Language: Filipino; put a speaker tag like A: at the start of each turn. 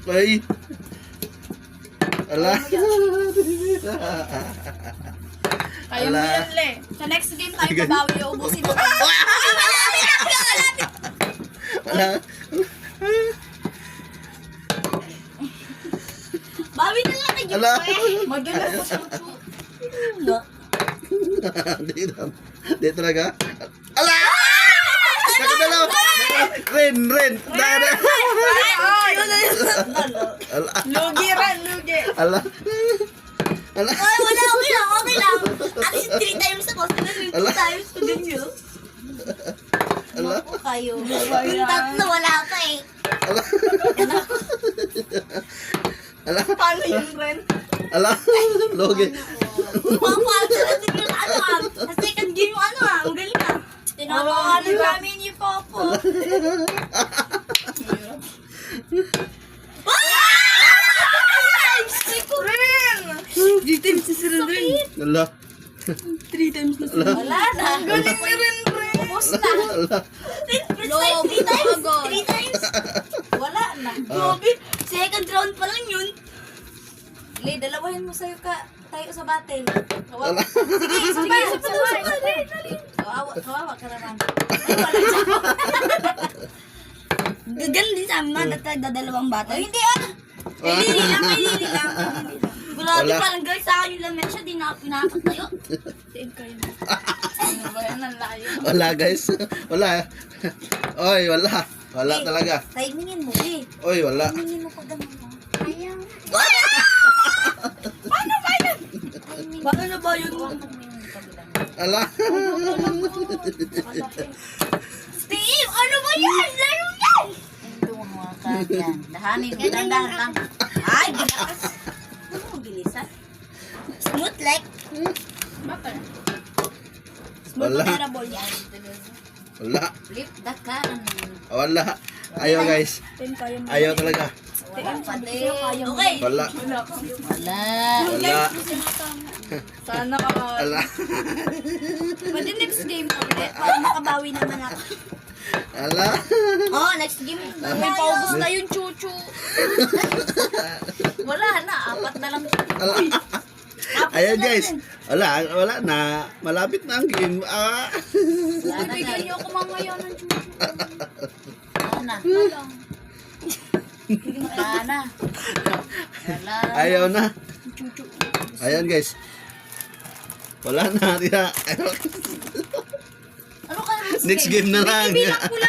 A: Ay. Ala.
B: Kaya mo yan, Le. Sa next game tayo babawi, ubusin mo.
A: Ala.
B: Bawi na lang kayo.
A: Ala.
B: Magalas mo siya.
A: Di talaga. Ala! Nakadalaw! Ren! Dada! Ala!
B: Lugi rin, lugi.
A: Ala! Ala!
B: Ay, wala, okay lang. At least 3 times ako. 3
A: Ala.
B: times ko din yun.
A: Ala!
B: Ako kayo. Yung tatlo, wala ka eh.
A: Ala! Ala!
B: Paano yung Ren?
A: Ala! Logi!
B: Papalsa na din yung sa second game yung ang galing ah. Tinatawanan namin yung Popo. Ren! 3 times na sila Ren.
A: Ala!
B: 3 times na sila. Wala na. Ang galing ni Ren. Ubus na.
A: Ala!
B: 3 times. Wala na. Grabe. Second round pa lang yun. Le, dalawahin mo sa'yo tayo sa battle. Kawawa. Sige, sabay. Kawawa ka naman. Ay, wala siya. Gagan din sa amin, dadalawang battle. Ay, hindi ah. Lili lang. Grabe
A: Wala.
B: parang guys, sa akin yung laman siya, di na pinakat tayo. Save kayo na. Ano ba yan, ang layo.
A: Wala guys! Wala! Oy, wala! Wala talaga!
B: Timingin mo eh.
A: Oy, wala!
B: Timingin mo pag ganun mo. Ayaw. Paano ba yun?
A: Ala!
B: Steve, ano ba yan? Laro yan!
C: Tungo ka yan. Dahanin ka, dandahan lang.
B: Ay, bilis. Ano mo bilisan? Smooth like. Bakit? Smooth
A: Wala.
B: terrible yan.
A: Wala!
C: Flip the can.
A: Wala! Ayaw guys! Ayaw talaga!
C: Wala pa din.
B: Okay.
A: Wala!
C: Wala.
A: Wala!
B: Sana ka.
A: Wala!
B: Pwede next game ulit. Para makabawi naman ako.
A: Wala!
B: Oh, next game. May paubos na yung chuchu.
C: Wala na. 4 na lang.
A: Wala! Ayaw guys! Wala na! Malapit na ang game! Ah!
C: Wala na
B: Bigyan
C: guys.
B: niyo ako mamaya ng chuchu.
C: Wala na. Wala na. Wala.
A: Ayaw na!
B: Chuchu.
A: Ayan guys! Wala na! Ayaw.
B: Ano ka naman?
A: Next game na lang!
B: Bilang ko lang